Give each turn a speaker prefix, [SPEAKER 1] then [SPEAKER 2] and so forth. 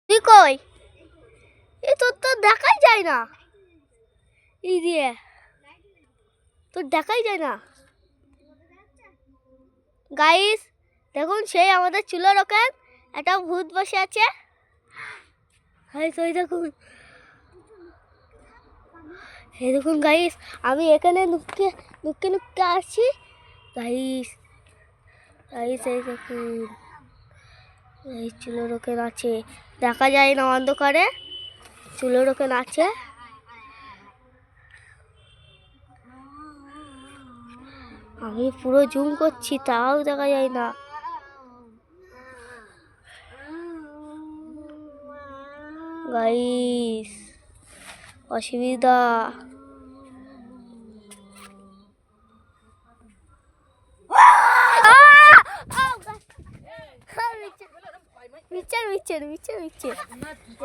[SPEAKER 1] তুই কই? এ তোর তো দেখাই যায় না। এই দিয়ে তোর দেখাই যায় না। গাইস দেখুন, সেই আমাদের চুলোর ওখানে একটা ভূত বসে আছে। ওই দেখুন, এই দেখুন গাইস, আমি এখানে নুককে নুককে নুককে আসছি। গাইস গাইস এই দেখুন, এই চুলোর ওখানে আছে, দেখা যায় না অন্ধকারে। চুলোর ওখানে আছে। আমি পুরো জুম করছি, তাও দেখা যায় না। গাইস অসুবিধা। মিচর মিচর মিচর মিচর।